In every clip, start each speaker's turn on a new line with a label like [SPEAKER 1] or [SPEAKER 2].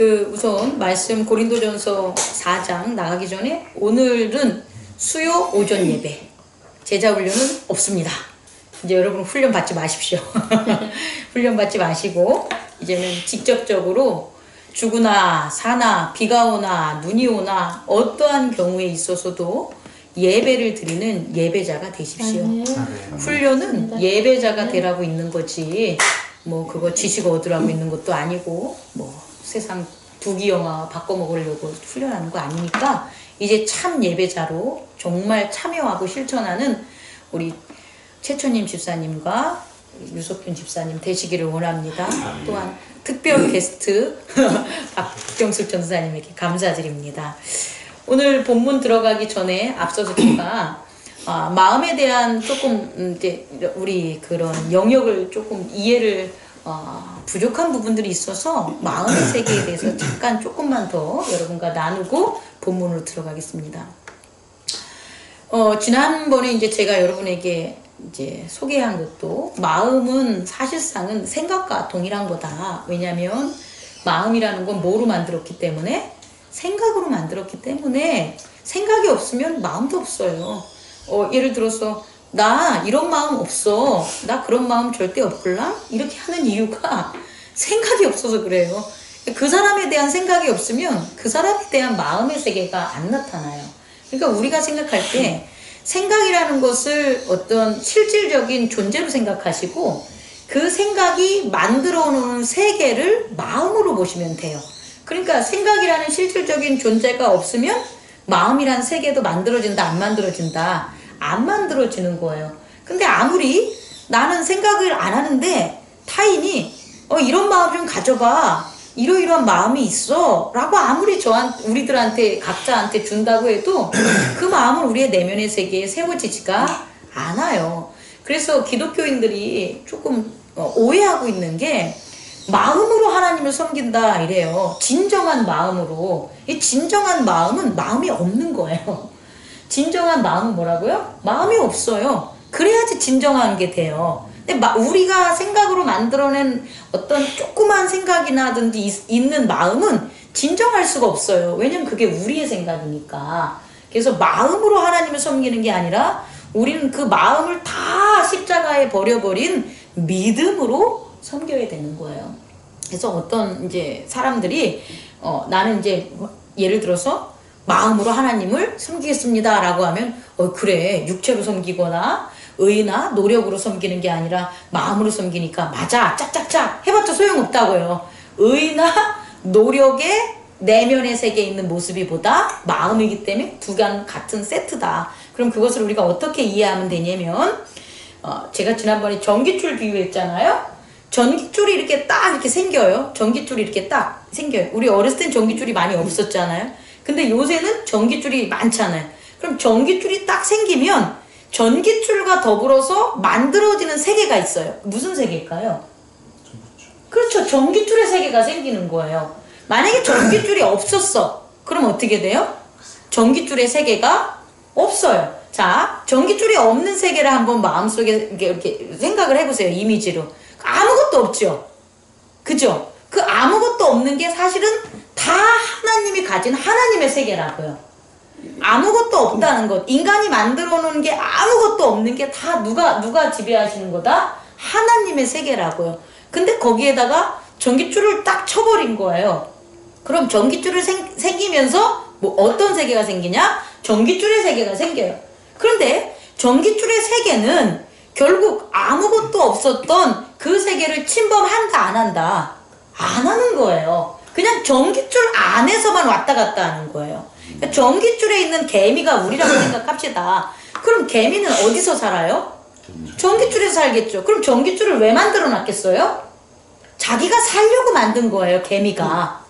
[SPEAKER 1] 우선 말씀 고린도전서 4장 나가기 전에 오늘은 수요 오전 예배 제자 훈련은 없습니다. 이제 여러분 훈련 받지 마십시오. 훈련 받지 마시고 이제는 직접적으로 죽으나 사나 비가 오나 눈이 오나 어떠한 경우에 있어서도 예배를 드리는 예배자가 되십시오. 훈련은 예배자가 되라고 있는 거지 뭐 그거 지식 얻으라고 있는 것도 아니고 뭐 세상 부귀영화 바꿔먹으려고 훈련하는 거 아니니까 이제 참 예배자로 정말 참여하고 실천하는 우리 최천님 집사님과 유석균 집사님 되시기를 원합니다. 또한 특별 게스트 박경숙 전사님에게 감사드립니다. 오늘 본문 들어가기 전에 앞서서 제가 마음에 대한 조금 이제 우리 그런 영역을 조금 이해를 부족한 부분들이 있어서 마음의 세계에 대해서 잠깐 조금만 더 여러분과 나누고 본문으로 들어가겠습니다. 지난번에 이제 제가 여러분에게 이제 소개한 것도 마음은 사실상은 생각과 동일한 거다. 왜냐하면 마음이라는 건 뭐로 만들었기 때문에 생각으로 만들었기 때문에 생각이 없으면 마음도 없어요. 예를 들어서 나 이런 마음 없어. 나 그런 마음 절대 없을라? 이렇게 하는 이유가 생각이 없어서 그래요. 그 사람에 대한 생각이 없으면 그 사람에 대한 마음의 세계가 안 나타나요. 그러니까 우리가 생각할 때 생각이라는 것을 어떤 실질적인 존재로 생각하시고 그 생각이 만들어 놓은 세계를 마음으로 보시면 돼요. 그러니까 생각이라는 실질적인 존재가 없으면 마음이라는 세계도 만들어진다, 안 만들어진다? 안 만들어지는 거예요. 근데 아무리 나는 생각을 안 하는데 타인이 이런 마음 좀 가져봐. 이러이러한 마음이 있어. 라고 아무리 우리들한테 각자한테 준다고 해도 그 마음은 우리의 내면의 세계에 세워지지가 않아요. 그래서 기독교인들이 조금 오해하고 있는 게 마음으로 하나님을 섬긴다 이래요. 진정한 마음으로. 이 진정한 마음은 마음이 없는 거예요. 진정한 마음은 뭐라고요? 마음이 없어요. 그래야지 진정한 게 돼요. 근데 우리가 생각으로 만들어낸 어떤 조그만 생각이나든지 있는 마음은 진정할 수가 없어요. 왜냐면 그게 우리의 생각이니까. 그래서 마음으로 하나님을 섬기는 게 아니라 우리는 그 마음을 다 십자가에 버려버린 믿음으로 섬겨야 되는 거예요. 그래서 어떤 이제 사람들이 나는 이제 예를 들어서 마음으로 하나님을 섬기겠습니다 라고 하면 그래 육체로 섬기거나 의나 노력으로 섬기는 게 아니라 마음으로 섬기니까 맞아 짝짝짝 해봤자 소용없다고요. 의나 노력의 내면의 세계에 있는 모습이 보다 마음이기 때문에 두 개 같은 세트다. 그럼 그것을 우리가 어떻게 이해하면 되냐면 제가 지난번에 전기줄 비유했잖아요. 전기줄이 이렇게 딱 이렇게 생겨요. 전기줄이 이렇게 딱 생겨요. 우리 어렸을 땐 전기줄이 많이 없었잖아요. 근데 요새는 전기줄이 많잖아요. 그럼 전기줄이 딱 생기면 전기줄과 더불어서 만들어지는 세계가 있어요. 무슨 세계일까요? 그렇죠. 전기줄의 세계가 생기는 거예요. 만약에 전기줄이 없었어. 그럼 어떻게 돼요? 전기줄의 세계가 없어요. 자, 전기줄이 없는 세계를 한번 마음속에 이렇게 생각을 해보세요. 이미지로. 아무것도 없죠. 그죠? 그 아무것도 없는 게 사실은 다 하나님이 가진 하나님의 세계라고요. 아무것도 없다는 것. 인간이 만들어 놓은 게 아무것도 없는 게 다 누가 지배하시는 거다? 하나님의 세계라고요. 근데 거기에다가 전기줄을 딱 쳐버린 거예요. 그럼 전기줄을 생기면서 뭐 어떤 세계가 생기냐? 전기줄의 세계가 생겨요. 그런데 전기줄의 세계는 결국 아무것도 없었던 그 세계를 침범한다 안 한다? 안 하는 거예요. 그냥 전기줄 안에서만 왔다 갔다 하는 거예요. 그러니까 전기줄에 있는 개미가 우리라고 생각합시다. 그럼 개미는 어디서 살아요? 전기줄에서 살겠죠. 그럼 전기줄을 왜 만들어 놨겠어요? 자기가 살려고 만든 거예요. 개미가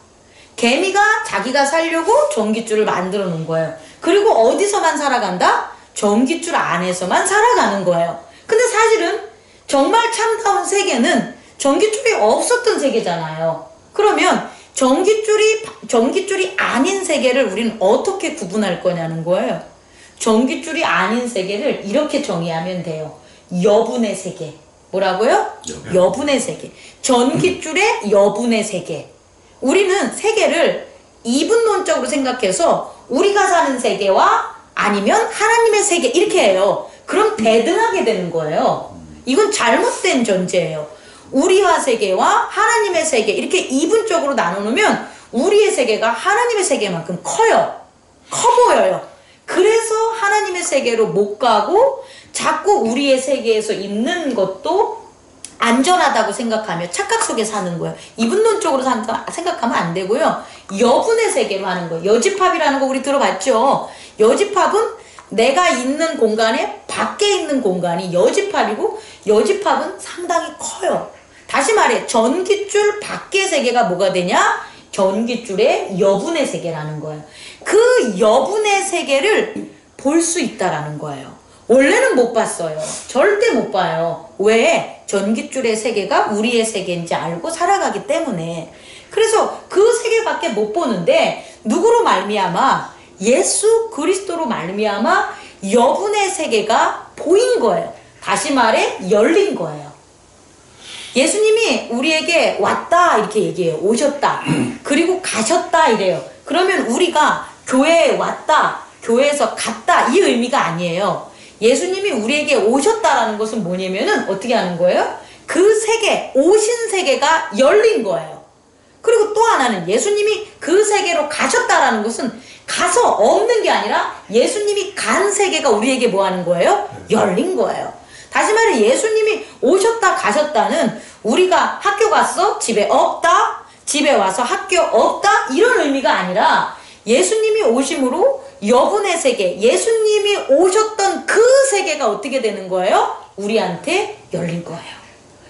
[SPEAKER 1] 자기가 살려고 전기줄을 만들어 놓은 거예요. 그리고 어디서만 살아간다? 전기줄 안에서만 살아가는 거예요. 근데 사실은 정말 참다운 세계는 전기줄이 없었던 세계잖아요. 그러면 전기줄이 아닌 세계를 우리는 어떻게 구분할 거냐는 거예요. 전기줄이 아닌 세계를 이렇게 정의하면 돼요. 여분의 세계. 뭐라고요? 여분의 세계. 전기줄의 여분의 세계. 우리는 세계를 이분론적으로 생각해서 우리가 사는 세계와 아니면 하나님의 세계 이렇게 해요. 그럼 대등하게 되는 거예요. 이건 잘못된 전제예요. 우리와 세계와 하나님의 세계 이렇게 이분적으로 나눠놓으면 우리의 세계가 하나님의 세계만큼 커요. 커 보여요. 그래서 하나님의 세계로 못 가고 자꾸 우리의 세계에서 있는 것도 안전하다고 생각하며 착각 속에 사는 거예요. 이분론적으로 생각하면 안 되고요. 여분의 세계로 하는 거예요. 여집합이라는 거 우리 들어봤죠? 여집합은 내가 있는 공간에 밖에 있는 공간이 여집합이고 여집합은 상당히 커요. 다시 말해 전깃줄 밖의 세계가 뭐가 되냐? 전깃줄의 여분의 세계라는 거예요. 그 여분의 세계를 볼 수 있다라는 거예요. 원래는 못 봤어요. 절대 못 봐요. 왜? 전깃줄의 세계가 우리의 세계인지 알고 살아가기 때문에. 그래서 그 세계밖에 못 보는데 누구로 말미암아? 예수 그리스도로 말미암아 여분의 세계가 보인 거예요. 다시 말해 열린 거예요. 예수님이 우리에게 왔다 이렇게 얘기해요. 오셨다. 그리고 가셨다 이래요. 그러면 우리가 교회에 왔다, 교회에서 갔다 이 의미가 아니에요. 예수님이 우리에게 오셨다라는 것은 뭐냐면은 어떻게 하는 거예요? 그 세계, 오신 세계가 열린 거예요. 그리고 또 하나는 예수님이 그 세계로 가셨다라는 것은 가서 없는 게 아니라 예수님이 간 세계가 우리에게 뭐 하는 거예요? 열린 거예요. 다시 말해 예수님이 오셨다 가셨다는 우리가 학교 갔어? 집에 없다? 집에 와서 학교 없다? 이런 의미가 아니라 예수님이 오심으로 여분의 세계, 예수님이 오셨던 그 세계가 어떻게 되는 거예요? 우리한테 열린 거예요.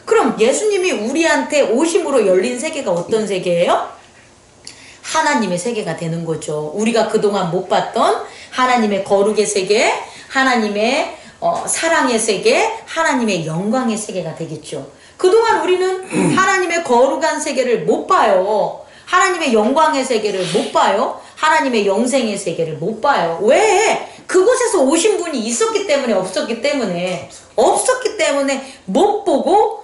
[SPEAKER 1] 그럼 예수님이 우리한테 오심으로 열린 세계가 어떤 세계예요? 하나님의 세계가 되는 거죠. 우리가 그동안 못 봤던 하나님의 거룩의 세계, 하나님의 사랑의 세계, 하나님의 영광의 세계가 되겠죠. 그동안 우리는 하나님의 거룩한 세계를 못 봐요. 하나님의 영광의 세계를 못 봐요. 하나님의 영생의 세계를 못 봐요. 왜? 그곳에서 오신 분이 있었기 때문에 없었기 때문에 못 보고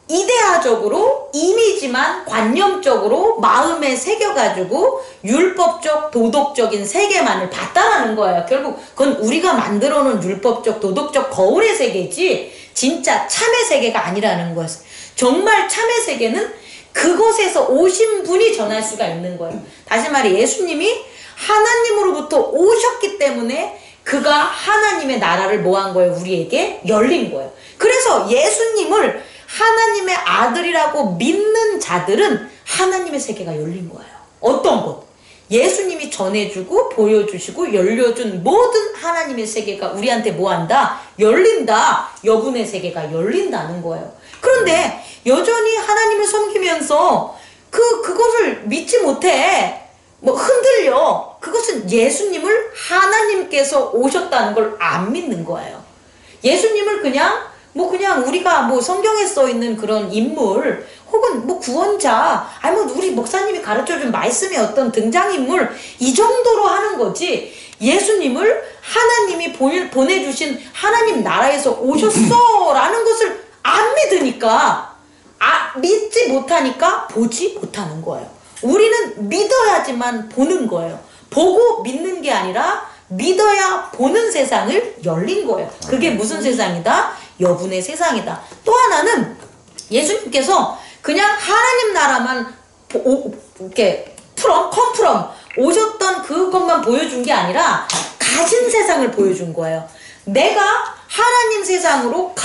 [SPEAKER 1] 이데아적으로 이미지만 관념적으로 마음에 새겨가지고 율법적 도덕적인 세계만을 봤다라는 거예요. 결국 그건 우리가 만들어 놓은 율법적 도덕적 거울의 세계지 진짜 참의 세계가 아니라는 것. 정말 참의 세계는 그곳에서 오신 분이 전할 수가 있는 거예요. 다시 말해 예수님이 하나님으로부터 오셨기 때문에 그가 하나님의 나라를 뭐 한 거예요? 우리에게 열린 거예요. 그래서 예수님을 하나님의 아들이라고 믿는 자들은 하나님의 세계가 열린 거예요. 어떤 것? 예수님이 전해주고 보여주시고 열려준 모든 하나님의 세계가 우리한테 뭐한다? 열린다. 여분의 세계가 열린다는 거예요. 그런데 여전히 하나님을 섬기면서 그것을 믿지 못해. 흔들려. 그것은 예수님을 하나님께서 오셨다는 걸 안 믿는 거예요. 예수님을 그냥 우리가 성경에 써 있는 그런 인물 혹은 구원자 우리 목사님이 가르쳐준 말씀의 어떤 등장인물 이 정도로 하는 거지 예수님을 하나님이 보내주신 하나님 나라에서 오셨어 라는 것을 안 믿으니까 믿지 못하니까 보지 못하는 거예요. 우리는 믿어야지만 보는 거예요. 보고 믿는 게 아니라 믿어야 보는 세상을 열린 거예요. 그게 무슨 세상이다? 여분의 세상이다. 또 하나는 예수님께서 그냥 하나님 나라만 이렇게 컴프럼 오셨던 그것만 보여준 게 아니라 가진 세상을 보여준 거예요. 내가 하나님 세상으로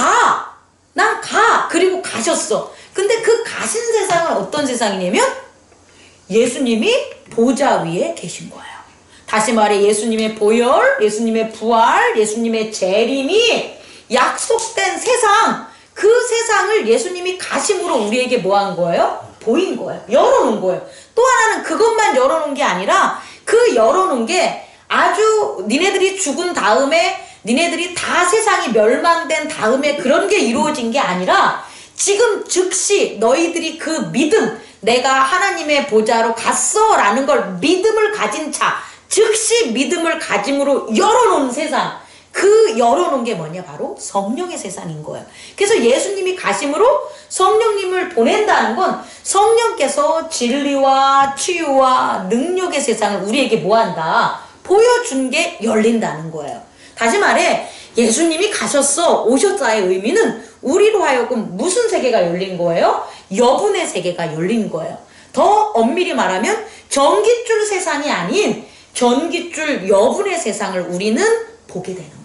[SPEAKER 1] 난 가. 그리고 가셨어. 근데 그 가신 세상은 어떤 세상이냐면 예수님이 보좌 위에 계신 거예요. 다시 말해 예수님의 보혈, 예수님의 부활, 예수님의 재림이 약속된 세상, 그 세상을 예수님이 가심으로 우리에게 뭐 한 거예요? 보인 거예요. 열어놓은 거예요. 또 하나는 그것만 열어놓은 게 아니라 그 열어놓은 게 아주 니네들이 죽은 다음에 니네들이 다 세상이 멸망된 다음에 그런 게 이루어진 게 아니라 지금 즉시 너희들이 그 믿음, 내가 하나님의 보좌로 갔어 라는 걸 믿음을 가진 자, 즉시 믿음을 가짐으로 열어놓은 세상, 그 열어놓은 게 뭐냐? 바로 성령의 세상인 거예요. 그래서 예수님이 가심으로 성령님을 보낸다는 건 성령께서 진리와 치유와 능력의 세상을 우리에게 뭐한다? 보여준 게 열린다는 거예요. 다시 말해 예수님이 가셨어 오셨다의 의미는 우리로 하여금 무슨 세계가 열린 거예요? 여분의 세계가 열린 거예요. 더 엄밀히 말하면 전깃줄 세상이 아닌 전깃줄 여분의 세상을 우리는 보게 되는 거예요.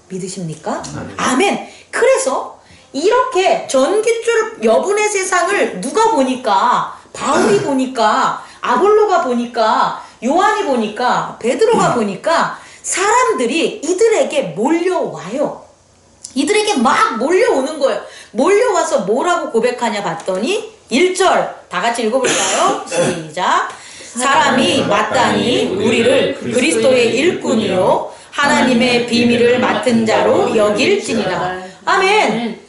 [SPEAKER 1] 믿으십니까? 아멘. 그래서 이렇게 전깃줄 여분의 세상을 누가 보니까? 바울이 보니까, 아볼로가 보니까, 요한이 보니까, 베드로가 보니까 사람들이 이들에게 몰려와요. 이들에게 막 몰려오는 거예요. 몰려와서 뭐라고 고백하냐 봤더니 1절 다 같이 읽어볼까요? 시작. 사람이 마땅히 우리를 그리스도의 일꾼이요 하나님의 비밀을 맡은 자로 여길지니라. 아멘.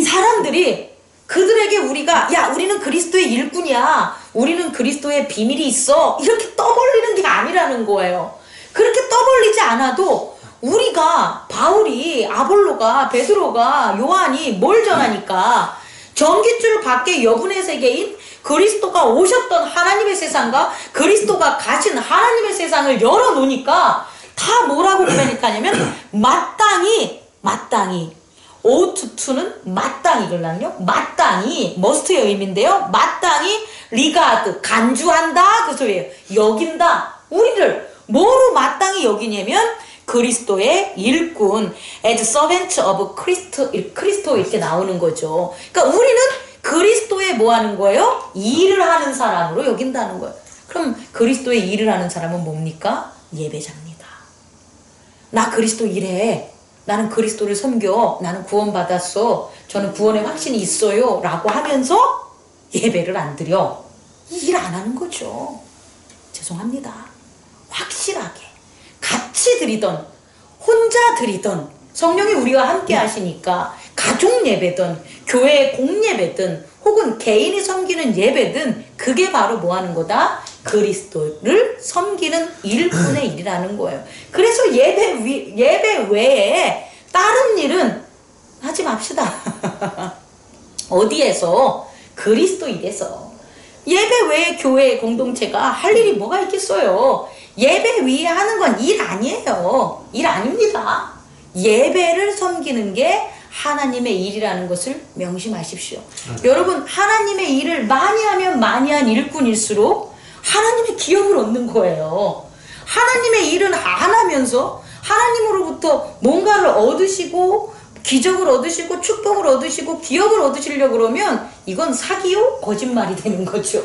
[SPEAKER 1] 사람들이 그들에게 우리가 야 우리는 그리스도의 일꾼이야, 우리는 그리스도의 비밀이 있어, 이렇게 떠벌리는 게 아니라는 거예요. 그렇게 떠벌리지 않아도 우리가 바울이, 아볼로가, 베드로가, 요한이 뭘 전하니까 전깃줄 밖에 여분의 세계인 그리스도가 오셨던 하나님의 세상과 그리스도가 가신 하나님의 세상을 열어놓으니까 다 뭐라고 고백하냐면 마땅히 오투투는 마땅히 그러나요? 마땅히 머스트의 의미인데요. 마땅히 리가드 간주한다 그 소리예요. 여긴다. 우리를 뭐로 마땅히 여기냐면 그리스도의 일꾼 as servant of 크리스토 이렇게 나오는 거죠. 그러니까 우리는 그리스도의 뭐 하는 거예요? 일을 하는 사람으로 여긴다는 거예요. 그럼 그리스도의 일을 하는 사람은 뭡니까? 예배자입니다. 나 그리스도 일해. 나는 그리스도를 섬겨. 나는 구원받았어. 저는 구원의 확신이 있어요. 라고 하면서 예배를 안 드려. 일 안 하는 거죠. 죄송합니다. 확실하게 같이 드리던 혼자 드리던 성령이 우리와 함께 하시니까 가족 예배든 교회 공예배든 혹은 개인이 섬기는 예배든 그게 바로 뭐 하는 거다? 그리스도를 섬기는 일꾼의 일이라는 거예요. 그래서 예배 외에 다른 일은 하지 맙시다. 어디에서? 그리스도 일에서. 예배 외에 교회 공동체가 할 일이 뭐가 있겠어요? 예배 위에 하는 건 일 아니에요. 일 아닙니다. 예배를 섬기는 게 하나님의 일이라는 것을 명심하십시오. 여러분, 하나님의 일을 많이 하면 많이 한 일꾼일수록 하나님의 기업을 얻는 거예요. 하나님의 일은 안 하면서 하나님으로부터 뭔가를 얻으시고 기적을 얻으시고 축복을 얻으시고 기업을 얻으시려고 그러면 이건 사기요? 거짓말이 되는 거죠.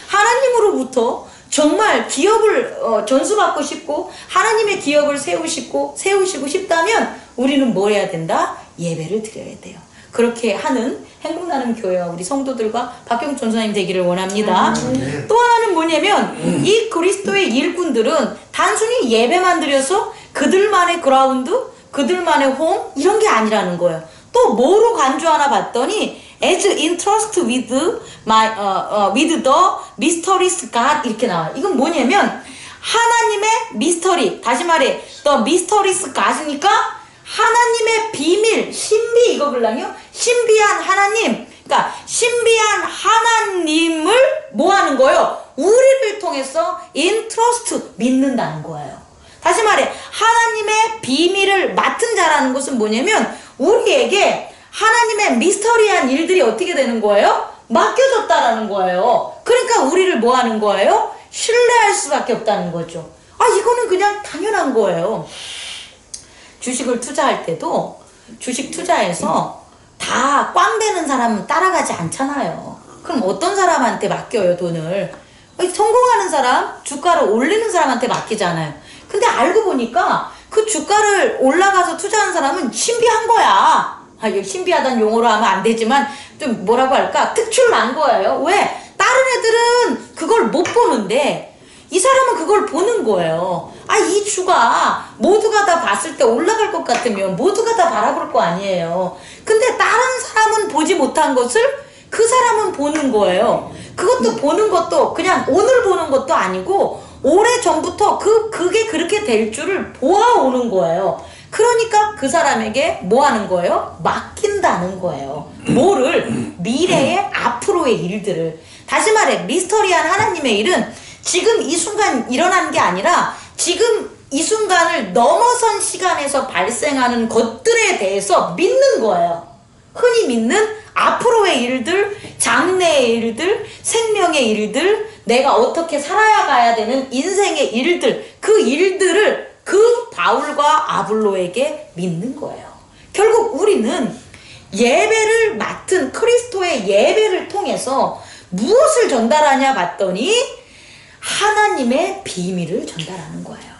[SPEAKER 1] 하나님으로부터 정말 기업을 전수받고 싶고 하나님의 기업을 세우시고 싶다면 우리는 뭘 해야 된다? 예배를 드려야 돼요. 그렇게 하는 행복나눔 교회와 우리 성도들과 박경준 전사님 되기를 원합니다. 또 하나는 뭐냐면 이 그리스도의 일꾼들은 단순히 예배만 드려서 그들만의 그라운드, 그들만의 홈 이런 게 아니라는 거예요. 또 뭐로 간주하나 봤더니 as entrust with the mysterious God 이렇게 나와요. 이건 뭐냐면 하나님의 미스터리, 다시 말해 the mysterious God이니까 하나님의 비밀, 신비 이거 글랑요? 신비한 하나님, 그러니까 신비한 하나님을 뭐 하는 거예요? 우리를 통해서 entrust 믿는다는 거예요. 다시 말해 하나님의 비밀을 맡은 자라는 것은 뭐냐면 우리에게 하나님의 미스터리한 일들이 어떻게 되는 거예요? 맡겨졌다라는 거예요. 그러니까 우리를 뭐 하는 거예요? 신뢰할 수밖에 없다는 거죠. 아, 이거는 그냥 당연한 거예요. 주식을 투자할 때도 주식 투자해서 다 꽝 되는 사람은 따라가지 않잖아요. 그럼 어떤 사람한테 맡겨요, 돈을? 성공하는 사람, 주가를 올리는 사람한테 맡기잖아요. 근데 알고 보니까 그 주가를 올라가서 투자한 사람은 신비한 거야. 이거 신비하다는 용어로 하면 안 되지만 좀 뭐라고 할까? 특출난 거예요. 왜? 다른 애들은 그걸 못 보는데 이 사람은 그걸 보는 거예요. 아, 이 주가 모두가 다 봤을 때 올라갈 것 같으면 모두가 다 바라볼 거 아니에요. 근데 다른 사람은 보지 못한 것을 그 사람은 보는 거예요. 그것도 보는 것도 그냥 오늘 보는 것도 아니고 오래전부터 그게 그렇게 될 줄을 보아오는 거예요. 그러니까 그 사람에게 뭐 하는 거예요? 맡긴다는 거예요. 뭐를? 미래의 앞으로의 일들을. 다시 말해 미스터리한 하나님의 일은 지금 이 순간 일어나는 게 아니라 지금 이 순간을 넘어선 시간에서 발생하는 것들에 대해서 믿는 거예요. 흔히 믿는 앞으로의 일들, 장래의 일들, 생명의 일들, 내가 어떻게 살아야 가야 되는 인생의 일들, 그 일들을 그 바울과 아볼로에게 믿는 거예요. 결국 우리는 예배를 맡은 그리스도의 예배를 통해서 무엇을 전달하냐 봤더니 하나님의 비밀을 전달하는 거예요.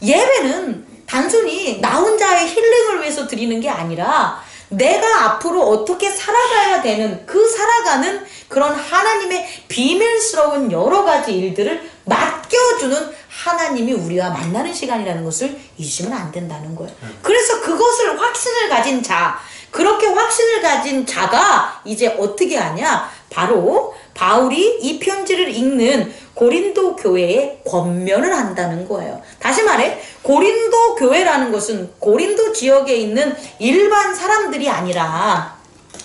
[SPEAKER 1] 예배는 단순히 나 혼자의 힐링을 위해서 드리는 게 아니라 내가 앞으로 어떻게 살아가야 되는 그 살아가는 그런 하나님의 비밀스러운 여러 가지 일들을 맡겨주는 하나님이 우리와 만나는 시간이라는 것을 잊으면 안 된다는 거예요. 그래서 그것을 확신을 가진 자, 그렇게 확신을 가진 자가 이제 어떻게 하냐? 바로 바울이 이 편지를 읽는 고린도 교회에 권면을 한다는 거예요. 다시 말해 고린도 교회라는 것은 고린도 지역에 있는 일반 사람들이 아니라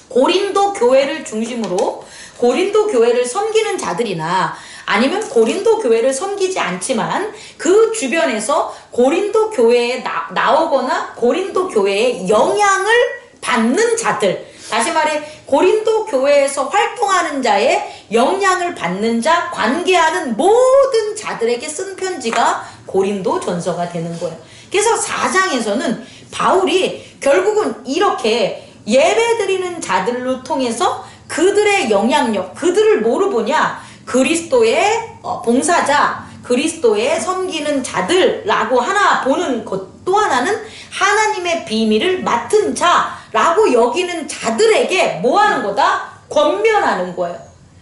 [SPEAKER 1] 고린도 교회를 중심으로 고린도 교회를 섬기는 자들이나 아니면 고린도 교회를 섬기지 않지만 그 주변에서 고린도 교회에 나오거나 고린도 교회에 영향을 받는 자들, 다시 말해 고린도 교회에서 활동하는 자의 영향을 받는 자, 관계하는 모든 자들에게 쓴 편지가 고린도 전서가 되는 거예요. 그래서 4장에서는 바울이 결국은 이렇게 예배드리는 자들로 통해서 그들의 영향력, 그들을 뭐로 보냐? 그리스도의 봉사자, 그리스도의 섬기는 자들라고 하나 보는 것, 또 하나는 하나님의 비밀을 맡은 자라고 여기는 자들에게 뭐 하는 거다? 권면하는 거예요.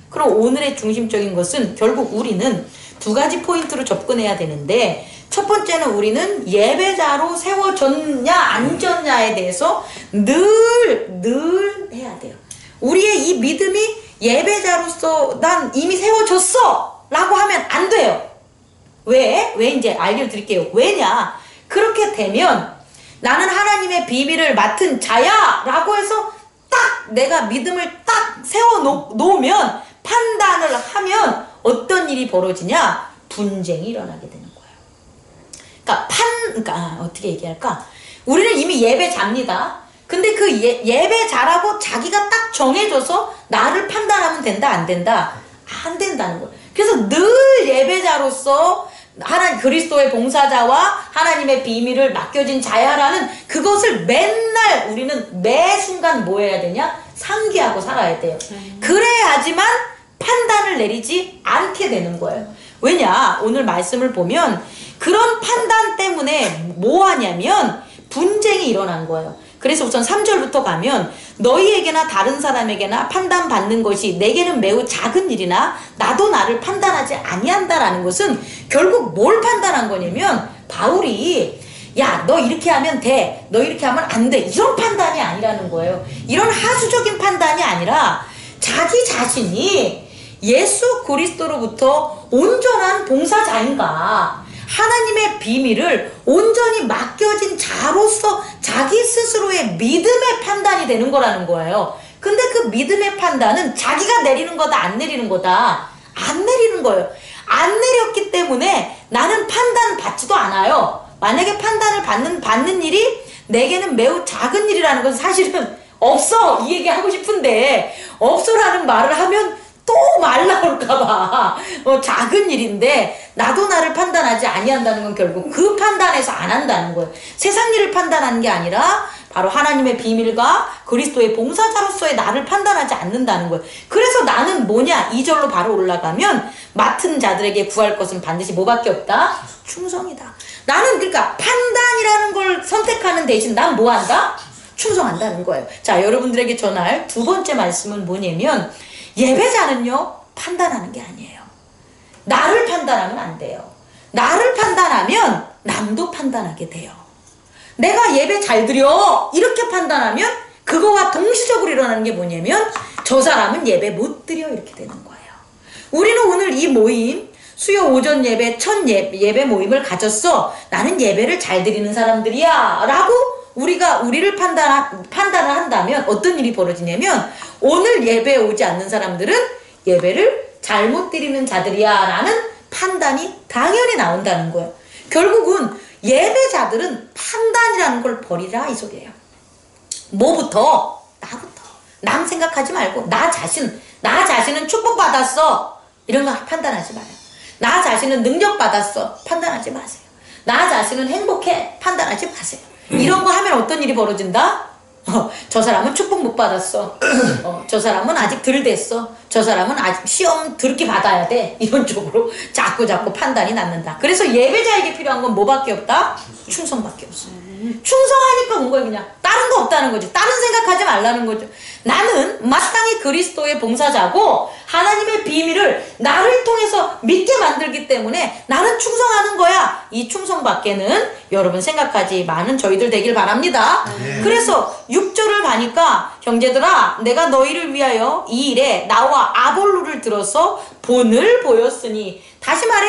[SPEAKER 1] 그럼 오늘의 중심적인 것은 결국 우리는 두 가지 포인트로 접근해야 되는데, 첫 번째는 우리는 예배자로 세워졌냐 안 졌냐에 대해서 늘 해야 돼요. 우리의 이 믿음이 예배자로서 난 이미 세워졌어 라고 하면 안 돼요. 왜 이제 알려드릴게요. 왜냐? 그렇게 되면 나는 하나님의 비밀을 맡은 자야 라고 해서 딱 내가 믿음을 딱 세워놓으면, 판단을 하면 어떤 일이 벌어지냐? 분쟁이 일어나게 되는 거예요. 그러니까 어떻게 얘기할까? 우리는 이미 예배자입니다. 근데 그 예배자라고 자기가 딱 정해져서 나를 판단하면 된다 안 된다? 안 된다는 거예요. 그래서 늘 예배자로서 하나님 그리스도의 봉사자와 하나님의 비밀을 맡겨진 자야라는 그것을 맨날 우리는 매 순간 뭐 해야 되냐? 상기하고 살아야 돼요. 그래야지만 판단을 내리지 않게 되는 거예요. 왜냐? 오늘 말씀을 보면 그런 판단 때문에 뭐 하냐면 분쟁이 일어난 거예요. 그래서 우선 3절부터 가면 너희에게나 다른 사람에게나 판단받는 것이 내게는 매우 작은 일이나 나도 나를 판단하지 아니한다라는 것은 결국 뭘 판단한 거냐면 바울이 야, 너 이렇게 하면 돼, 너 이렇게 하면 안 돼, 이런 판단이 아니라는 거예요. 이런 하수적인 판단이 아니라 자기 자신이 예수 그리스도로부터 온전한 봉사자인가, 하나님의 비밀을 온전히 맡겨진 자로서 자기 스스로의 믿음의 판단이 되는 거라는 거예요. 근데 그 믿음의 판단은 자기가 내리는 거다 안 내리는 거다? 안 내리는 거예요. 안 내렸기 때문에 나는 판단 받지도 않아요. 만약에 판단을 받는 일이 내게는 매우 작은 일이라는 건 사실은 없어, 이 얘기 하고 싶은데 없어라는 말을 하면 또 말 나올까봐 작은 일인데 나도 나를 판단하지 아니한다는 건 결국 그 판단에서 안 한다는 거예요. 세상 일을 판단하는 게 아니라 바로 하나님의 비밀과 그리스도의 봉사자로서의 나를 판단하지 않는다는 거예요. 그래서 나는 뭐냐? 2절로 바로 올라가면 맡은 자들에게 구할 것은 반드시 뭐밖에 없다? 충성이다. 나는 그러니까 판단이라는 걸 선택하는 대신 난 뭐 한다? 충성한다는 거예요. 자, 여러분들에게 전할 두 번째 말씀은 뭐냐면 예배자는요, 판단하는 게 아니에요. 나를 판단하면 안 돼요. 나를 판단하면 남도 판단하게 돼요. 내가 예배 잘 드려 이렇게 판단하면 그거와 동시적으로 일어나는 게 뭐냐면 저 사람은 예배 못 드려 이렇게 되는 거예요. 우리는 오늘 이 모임 수요 오전 예배 첫 예배 모임을 가졌어. 나는 예배를 잘 드리는 사람들이야 라고 우리를 판단을 한다면 어떤 일이 벌어지냐면 오늘 예배에 오지 않는 사람들은 예배를 잘못 드리는 자들이야 라는 판단이 당연히 나온다는 거예요. 결국은 예배자들은 판단이라는 걸 버리라 이 소리예요. 뭐부터? 나부터. 남 생각하지 말고 나 자신은 축복받았어. 이런 거 판단하지 마요. 나 자신은 능력받았어. 판단하지 마세요. 나 자신은 행복해. 판단하지 마세요. 이런 거 하면 어떤 일이 벌어진다? 저 사람은 축복 못 받았어. 저 사람은 아직 덜 됐어. 저 사람은 아직 시험 드럽게 받아야 돼. 이런 쪽으로 자꾸 판단이 낳는다. 그래서 예배자에게 필요한 건 뭐밖에 없다? 충성밖에 없어요. 충성하니까 온 거예요. 그냥 다른 거 없다는 거지. 다른 생각하지 말라는 거죠. 나는 마땅히 그리스도의 봉사자고 하나님의 비밀을 나를 통해서 믿게 만들기 때문에 나는 충성하는 거야. 이 충성밖에는 여러분 생각하지 많은 저희들 되길 바랍니다. 그래서 6절을 가니까 형제들아 내가 너희를 위하여 이 일에 나와 아볼로를 들어서 본을 보였으니, 다시 말해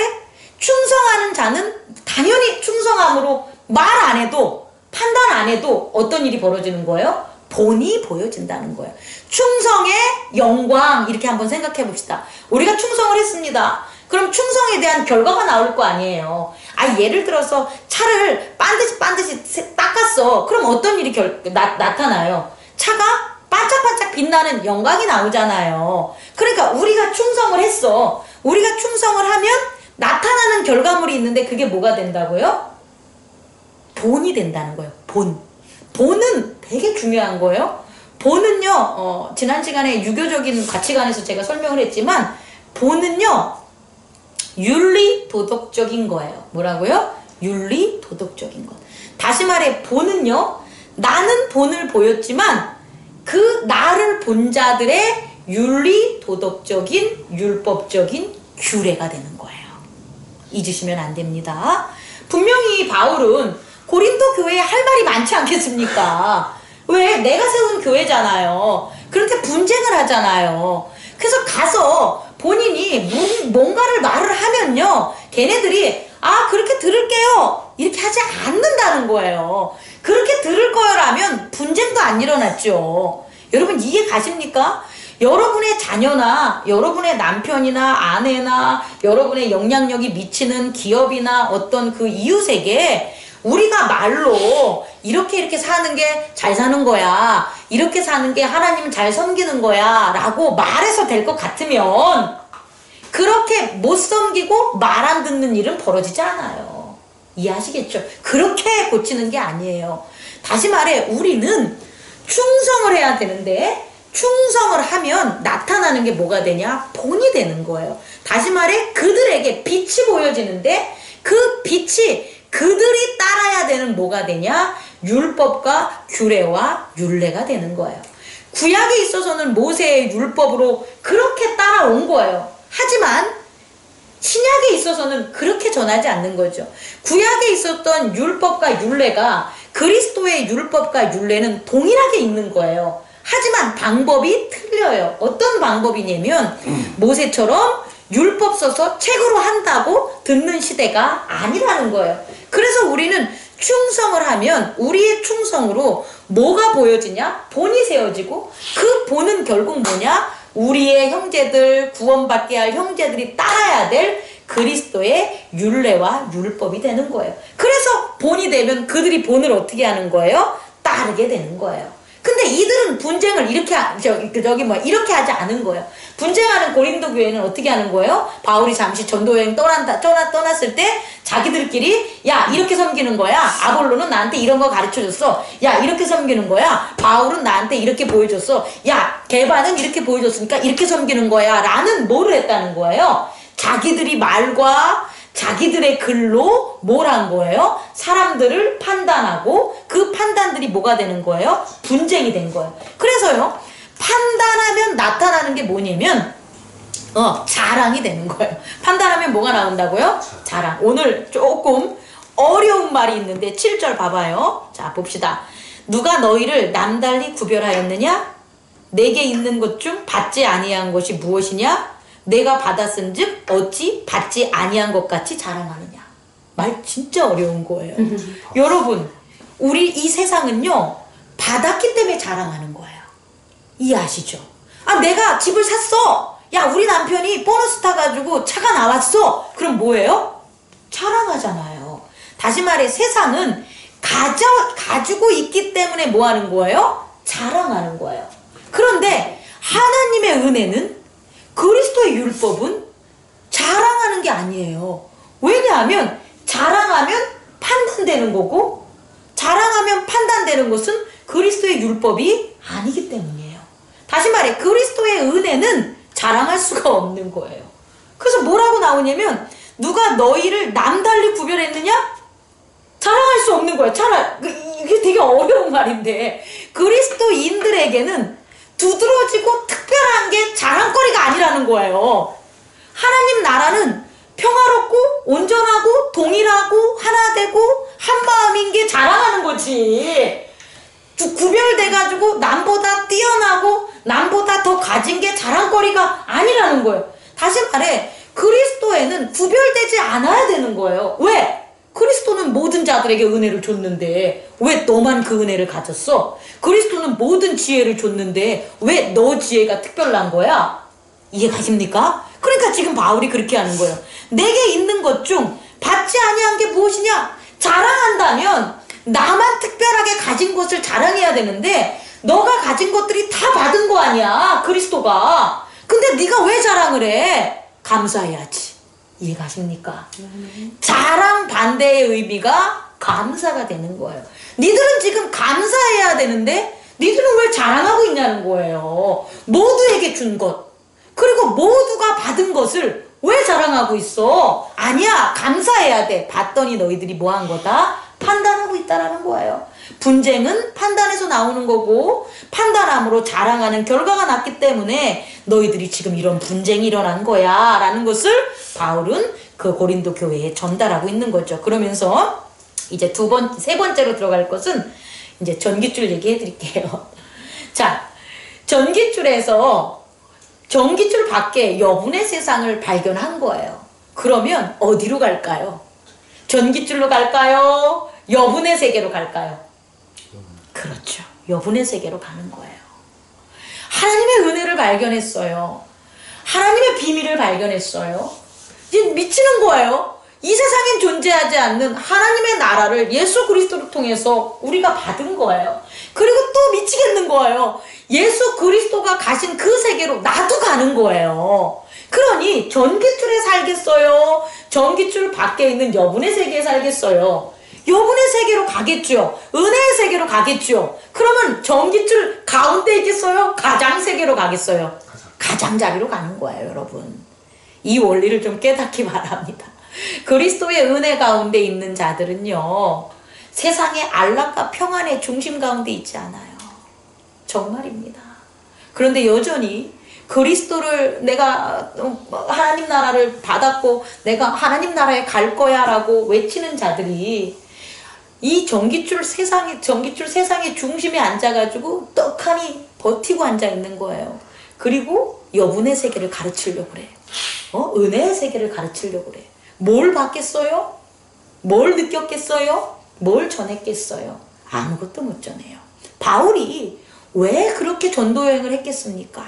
[SPEAKER 1] 충성하는 자는 당연히 충성함으로 말 안 해도 판단 안 해도 어떤 일이 벌어지는 거예요? 본이 보여진다는 거예요. 충성의 영광, 이렇게 한번 생각해 봅시다. 우리가 충성을 했습니다. 그럼 충성에 대한 결과가 나올 거 아니에요. 예를 들어서 차를 반드시 닦았어. 그럼 어떤 일이 나타나요? 차가 반짝반짝 빛나는 영광이 나오잖아요. 그러니까 우리가 충성을 했어. 우리가 충성을 하면 나타나는 결과물이 있는데 그게 뭐가 된다고요? 본이 된다는 거예요. 본은 되게 중요한 거예요. 본은요, 지난 시간에 유교적인 가치관에서 제가 설명을 했지만, 본은요, 윤리 도덕적인 거예요. 뭐라고요? 윤리 도덕적인 것. 다시 말해, 본은요, 나는 본을 보였지만, 그 나를 본 자들의 윤리 도덕적인, 율법적인 규례가 되는 거예요. 잊으시면 안 됩니다. 분명히 바울은 고린도 교회에 할 말이 많지 않겠습니까? 왜? 내가 세운 교회잖아요. 그렇게 분쟁을 하잖아요. 그래서 가서 본인이 뭔가를 말을 하면요, 걔네들이 그렇게 들을게요 이렇게 하지 않는다는 거예요. 그렇게 들을 거라면 분쟁도 안 일어났죠. 여러분 이해 가십니까? 여러분의 자녀나 여러분의 남편이나 아내나 여러분의 영향력이 미치는 기업이나 어떤 그 이웃에게 우리가 말로 이렇게 사는 게 잘 사는 거야, 이렇게 사는 게 하나님을 잘 섬기는 거야 라고 말해서 될 것 같으면 그렇게 못 섬기고 말 안 듣는 일은 벌어지지 않아요. 이해하시겠죠? 그렇게 고치는 게 아니에요. 다시 말해 우리는 충성을 해야 되는데 충성을 하면 나타나는 게 뭐가 되냐? 본이 되는 거예요. 다시 말해 그들에게 빛이 보여지는데 그 빛이 그들이 따라야 되는 뭐가 되냐? 율법과 규례와 율례가 되는 거예요. 구약에 있어서는 모세의 율법으로 그렇게 따라온 거예요. 하지만 신약에 있어서는 그렇게 전하지 않는 거죠. 구약에 있었던 율법과 율례가 그리스도의 율법과 율례는 동일하게 있는 거예요. 하지만 방법이 틀려요. 어떤 방법이냐면 모세처럼 율법 써서 책으로 한다고 듣는 시대가 아니라는 거예요. 그래서 우리는 충성을 하면 우리의 충성으로 뭐가 보여지냐? 본이 세워지고 그 본은 결국 뭐냐? 우리의 형제들, 구원받게 할 형제들이 따라야 될 그리스도의 율례와 율법이 되는 거예요. 그래서 본이 되면 그들이 본을 어떻게 하는 거예요? 따르게 되는 거예요. 근데 이들은 분쟁을 이렇게 이렇게 하지 않은 거예요. 분쟁하는 고린도 교회는 어떻게 하는 거예요? 바울이 잠시 전도여행 떠났을 때 자기들끼리 야 이렇게 섬기는 거야. 아볼로는 나한테 이런 거 가르쳐줬어. 야 이렇게 섬기는 거야. 바울은 나한테 이렇게 보여줬어. 야 게바는 이렇게 보여줬으니까 이렇게 섬기는 거야 라는 뭐를 했다는 거예요? 자기들이 말과 자기들의 글로 뭘 한 거예요? 사람들을 판단하고 그 판단들이 뭐가 되는 거예요? 분쟁이 된 거예요. 그래서요, 판단하면 나타나는 게 뭐냐면 자랑이 되는 거예요. 판단하면 뭐가 나온다고요? 자랑. 오늘 조금 어려운 말이 있는데 7절 봐봐요. 자 봅시다. 누가 너희를 남달리 구별하였느냐? 내게 있는 것 중 받지 아니한 것이 무엇이냐? 내가 받았은즉 어찌 받지 아니한 것 같이 자랑하느냐. 말 진짜 어려운 거예요. 여러분, 우리 이 세상은요, 받았기 때문에 자랑하는 거예요. 이해하시죠? 아, 내가 집을 샀어. 야, 우리 남편이 보너스 타가지고 차가 나왔어. 그럼 뭐예요? 자랑하잖아요. 다시 말해 세상은 가지고 있기 때문에 뭐 하는 거예요? 자랑하는 거예요. 그런데 하나님의 은혜는, 그리스도의 율법은 자랑하는 게 아니에요. 왜냐하면 자랑하면 판단되는 거고, 자랑하면 판단되는 것은 그리스도의 율법이 아니기 때문이에요. 다시 말해 그리스도의 은혜는 자랑할 수가 없는 거예요. 그래서 뭐라고 나오냐면, 누가 너희를 남달리 구별했느냐? 자랑할 수 없는 거예요. 이게 되게 어려운 말인데, 그리스도인들에게는 두드러지고 특별한 게 자랑거리가 아니라는 거예요. 하나님 나라는 평화롭고 온전하고 동일하고 하나 되고 한 마음인 게 자랑하는 거지. 구별돼가지고 남보다 뛰어나고 남보다 더 가진 게 자랑거리가 아니라는 거예요. 다시 말해 그리스도에는 구별되지 않아야 되는 거예요. 왜? 그리스도는 모든 자들에게 은혜를 줬는데 왜 너만 그 은혜를 가졌어? 그리스도는 모든 지혜를 줬는데 왜 너 지혜가 특별한 거야? 이해가십니까? 그러니까 지금 바울이 그렇게 하는 거예요. 내게 있는 것 중 받지 아니한 게 무엇이냐? 자랑한다면 나만 특별하게 가진 것을 자랑해야 되는데 너가 가진 것들이 다 받은 거 아니야, 그리스도가. 근데 네가 왜 자랑을 해? 감사해야지. 이해가십니까? 자랑 반대의 의미가 감사가 되는 거예요. 니들은 지금 감사해야 되는데 니들은 왜 자랑하고 있냐는 거예요. 모두에게 준 것, 그리고 모두가 받은 것을 왜 자랑하고 있어? 아니야, 감사해야 돼. 받더니 너희들이 뭐 한 거다? 판단하고 있다라는 거예요. 분쟁은 판단에서 나오는 거고, 판단함으로 자랑하는 결과가 났기 때문에 너희들이 지금 이런 분쟁이 일어난 거야 라는 것을 바울은 그 고린도 교회에 전달하고 있는 거죠. 그러면서 이제 세 번째로 들어갈 것은 이제 전깃줄 얘기해 드릴게요. 자, 전깃줄 밖에 여분의 세상을 발견한 거예요. 그러면 어디로 갈까요? 전깃줄로 갈까요? 여분의 세계로 갈까요? 그렇죠. 여분의 세계로 가는 거예요. 하나님의 은혜를 발견했어요. 하나님의 비밀을 발견했어요. 이제 미치는 거예요. 이 세상엔 존재하지 않는 하나님의 나라를 예수 그리스도를 통해서 우리가 받은 거예요. 그리고 또 미치겠는 거예요. 예수 그리스도가 가신 그 세계로 나도 가는 거예요. 그러니 전깃줄에 살겠어요? 전깃줄 밖에 있는 여분의 세계에 살겠어요? 여분의 세계로 가겠죠. 은혜의 세계로 가겠죠. 그러면 전깃줄 가운데 있겠어요? 가장 세계로 가겠어요? 가장자리로 가는 거예요, 여러분. 이 원리를 좀 깨닫기 바랍니다. 그리스도의 은혜 가운데 있는 자들은요, 세상의 안락과 평안의 중심 가운데 있지 않아요. 정말입니다. 그런데 여전히 그리스도를 내가 하나님 나라를 받았고 내가 하나님 나라에 갈 거야 라고 외치는 자들이 이 전깃줄 세상의 중심에 앉아가지고 떡하니 버티고 앉아있는 거예요. 그리고 여분의 세계를 가르치려고 그래. 은혜의 세계를 가르치려고 그래. 뭘 받겠어요? 뭘 느꼈겠어요? 뭘 전했겠어요? 아무것도 못 전해요. 바울이 왜 그렇게 전도여행을 했겠습니까?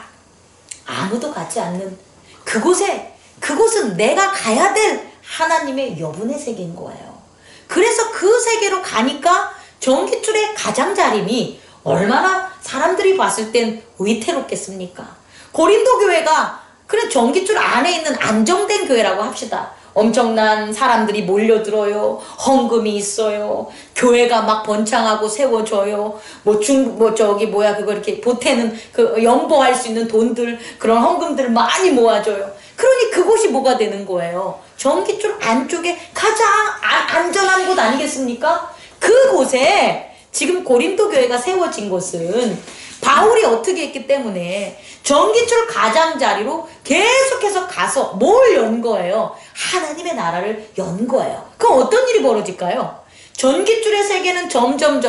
[SPEAKER 1] 아무도 가지 않는 그곳은 내가 가야 될 하나님의 여분의 세계인 거예요. 그래서 그 세계로 가니까 전깃줄의 가장자림이 얼마나 사람들이 봤을 땐 위태롭겠습니까? 고린도 교회가 그래 전깃줄 안에 있는 안정된 교회라고 합시다. 엄청난 사람들이 몰려들어요. 헌금이 있어요. 교회가 막 번창하고 세워져요. 그거 이렇게 보태는 그 연보할 수 있는 돈들, 그런 헌금들을 많이 모아줘요. 그러니 그곳이 뭐가 되는 거예요? 전깃줄 안쪽에 가장 안전한 곳 아니겠습니까? 그곳에 지금 고린도 교회가 세워진 곳은 바울이 어떻게 했기 때문에 전깃줄 가장자리로 계속해서 가서 뭘 연 거예요? 하나님의 나라를 연 거예요. 그럼 어떤 일이 벌어질까요? 전깃줄의 세계는 점점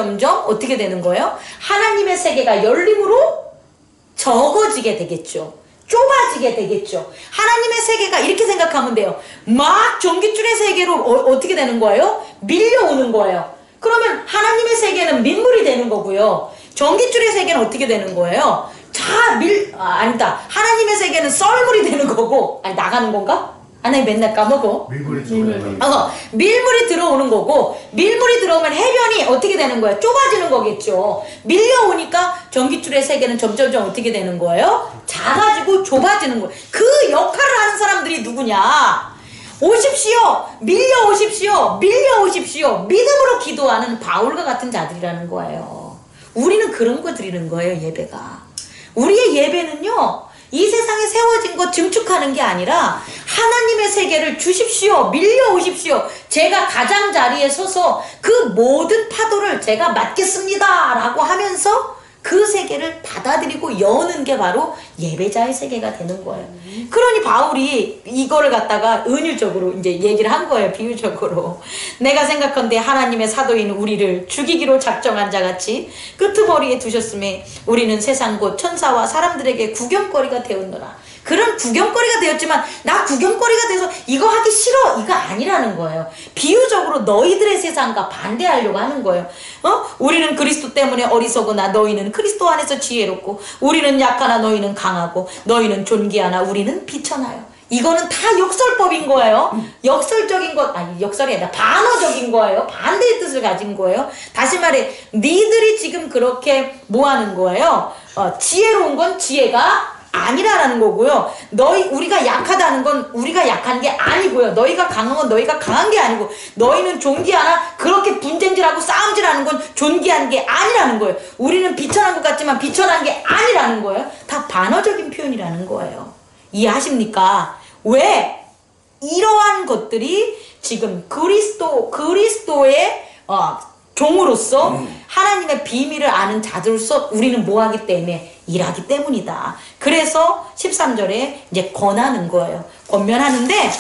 [SPEAKER 1] 어떻게 되는 거예요? 하나님의 세계가 열림으로 적어지게 되겠죠. 좁아지게 되겠죠. 하나님의 세계가 이렇게 생각하면 돼요. 막 전깃줄의 세계로 어떻게 되는 거예요? 밀려오는 거예요. 그러면 하나님의 세계는 민물이 되는 거고요. 전깃줄의 세계는 어떻게 되는 거예요? 아니다. 하나님의 세계는 썰물이 되는 거고, 아니, 나가는 건가? 하나님 맨날 까먹어. 밀물이 들어오는 거고, 밀물이 들어오면 해변이 어떻게 되는 거예요? 좁아지는 거겠죠. 밀려오니까 전깃줄의 세계는 점점점 어떻게 되는 거예요? 작아지고 좁아지는 거예요. 그 역할을 하는 사람들이 누구냐? 오십시오. 밀려오십시오. 밀려오십시오. 믿음으로 기도하는 바울과 같은 자들이라는 거예요. 우리는 그런 거 드리는 거예요, 예배가. 우리의 예배는요, 이 세상에 세워진 것 증축하는 게 아니라 하나님의 세계를 주십시오. 밀려오십시오. 제가 가장자리에 서서 그 모든 파도를 제가 맡겠습니다 라고 하면서 그 세계를 받아들이고 여는 게 바로 예배자의 세계가 되는 거예요. 그러니 바울이 이거를 갖다가 은유적으로 이제 얘기를 한 거예요. 비유적으로. 내가 생각한데 하나님의 사도인 우리를 죽이기로 작정한 자같이 끄트머리에 두셨음에 우리는 세상 곧 천사와 사람들에게 구경거리가 되었노라. 그런 구경거리가 되었지만 나 구경거리가 돼서 이거 하기 싫어 이거 아니라는 거예요. 비유적으로 너희들의 세상과 반대하려고 하는 거예요. 우리는 그리스도 때문에 어리석으나 너희는 그리스도 안에서 지혜롭고 우리는 약하나 너희는 강하고 너희는 존귀하나 우리는 비천하여. 이거는 다 역설법인 거예요. 역설적인 것 아니 역설이 아니라 반어적인 거예요. 반대의 뜻을 가진 거예요. 다시 말해 니들이 지금 그렇게 뭐 하는 거예요? 지혜로운 건 지혜가 아니라는 거고요. 우리가 약하다는 건 우리가 약한 게 아니고요. 너희가 강한 건 너희가 강한 게 아니고 너희는 존귀하나 그렇게 분쟁질하고 싸움질하는 건 존귀한 게 아니라는 거예요. 우리는 비천한 것 같지만 비천한 게 아니라는 거예요. 다 반어적인 표현이라는 거예요. 이해하십니까? 왜? 이러한 것들이 지금 그리스도의 종으로서 하나님의 비밀을 아는 자들로서 우리는 뭐 하기 때문에 일하기 때문이다. 그래서 13절에 이제 권하는 거예요. 권면하는데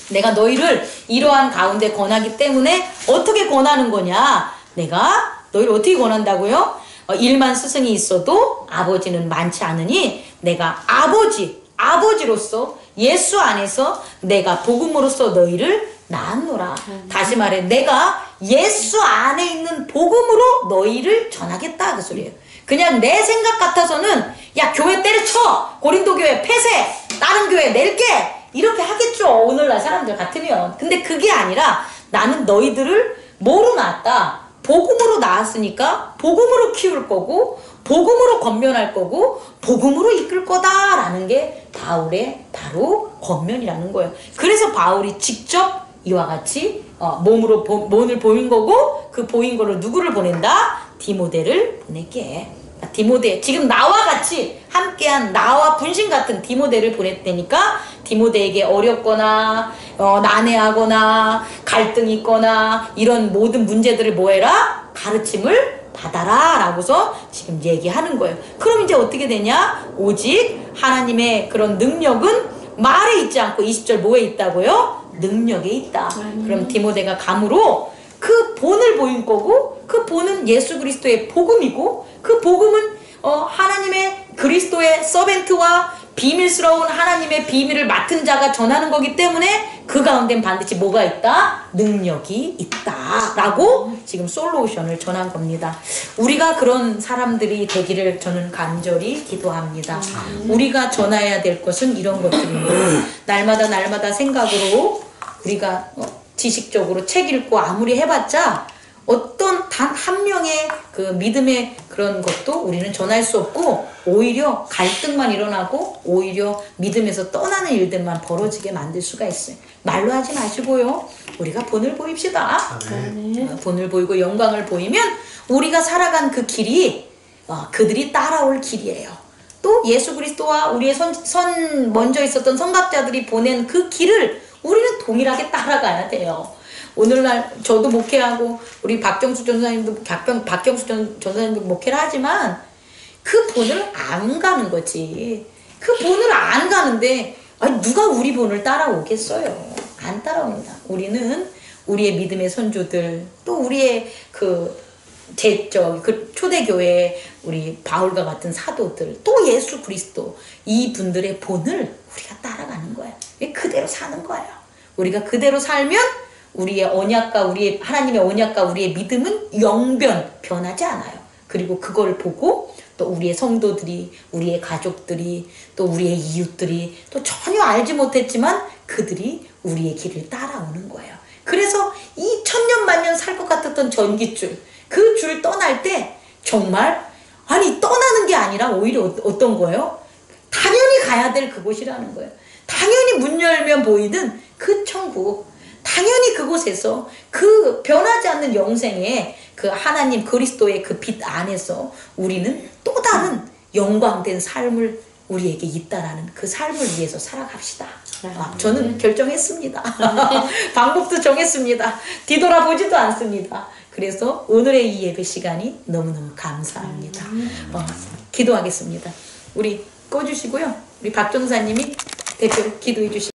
[SPEAKER 1] 내가 너희를 이러한 가운데 권하기 때문에 어떻게 권하는 거냐? 내가 너희를 어떻게 권한다고요? 일만 스승이 있어도 아버지는 많지 않으니 내가 아버지로서 예수 안에서 내가 복음으로써 너희를 낳았노라. 다시 말해 내가 예수 안에 있는 복음으로 너희를 전하겠다 그 소리예요. 그냥 내 생각 같아서는 야 교회 때려쳐 고린도 교회 폐쇄 다른 교회 낼게 이렇게 하겠죠 오늘날 사람들 같으면. 근데 그게 아니라 나는 너희들을 뭐로 낳았다? 복음으로 낳았으니까 복음으로 키울 거고 복음으로 권면할 거고 복음으로 이끌 거다라는 게 바울의 바로 권면이라는 거예요. 그래서 바울이 직접 이와 같이 몸을 보인 거고 그 보인 거를 누구를 보낸다? 디모데를 보낼게. 디모데 지금 나와 같이 함께한 나와 분신 같은 디모데를 보냈다니까 디모데에게 어렵거나 난해하거나 갈등이 있거나 이런 모든 문제들을 뭐해라? 가르침을 받아라 라고서 지금 얘기하는 거예요. 그럼 이제 어떻게 되냐? 오직 하나님의 그런 능력은 말에 있지 않고 20절 뭐에 있다고요? 능력에 있다. 그럼 디모데가 감으로 그 본을 보인 거고 그 본은 예수 그리스도의 복음이고 그 복음은 하나님의 그리스도의 서벤트와 비밀스러운 하나님의 비밀을 맡은 자가 전하는 거기 때문에 그 가운데는 반드시 뭐가 있다? 능력이 있다 라고 지금 솔루션을 전한 겁니다. 우리가 그런 사람들이 되기를 저는 간절히 기도합니다. 우리가 전해야 될 것은 이런 것들입니다. 날마다 생각으로 우리가 지식적으로 책 읽고 아무리 해봤자 어떤 단 한 명의 그 믿음의 그런 것도 우리는 전할 수 없고 오히려 갈등만 일어나고 오히려 믿음에서 떠나는 일들만 벌어지게 만들 수가 있어요. 말로 하지 마시고요. 우리가 본을 보입시다. 본을 보이고 영광을 보이면 우리가 살아간 그 길이 그들이 따라올 길이에요. 또 예수 그리스도와 우리의 먼저 있었던 선각자들이 보낸 그 길을 우리는 동일하게 따라가야 돼요. 오늘날 저도 목회하고 우리 박경수 전사님도 목회를 하지만 그 본을 안 가는 거지. 그 본을 안 가는데 누가 우리 본을 따라오겠어요? 안 따라옵니다. 우리는 우리의 믿음의 선조들 또 우리의 그 초대교회 우리 바울과 같은 사도들, 또 예수 그리스도, 이분들의 본을 우리가 따라가는 거예요. 그대로 사는 거예요. 우리가 그대로 살면 우리의 언약과 우리의 하나님의 언약과 우리의 믿음은 영변 변하지 않아요. 그리고 그걸 보고 또 우리의 성도들이, 우리의 가족들이, 또 우리의 이웃들이 또 전혀 알지 못했지만 그들이 우리의 길을 따라오는 거예요. 그래서 이 천년만년 살 것 같았던 전깃줄, 그 줄 떠날 때 정말 아니 떠나는 게 아니라 오히려 어떤 거예요? 당연히 가야 될 그곳이라는 거예요. 당연히 문 열면 보이는 그 천국, 당연히 그곳에서 그 변하지 않는 영생의 그 하나님 그리스도의 그 빛 안에서 우리는 또 다른 영광된 삶을 우리에게 있다라는 그 삶을 위해서 살아갑시다. 저는 결정했습니다. 방법도 정했습니다. 뒤돌아보지도 않습니다. 그래서 오늘의 이 예배 시간이 너무너무 감사합니다. 기도하겠습니다. 우리 꺼주시고요. 우리 박종사님이 대표로 기도해 주시겠습니다.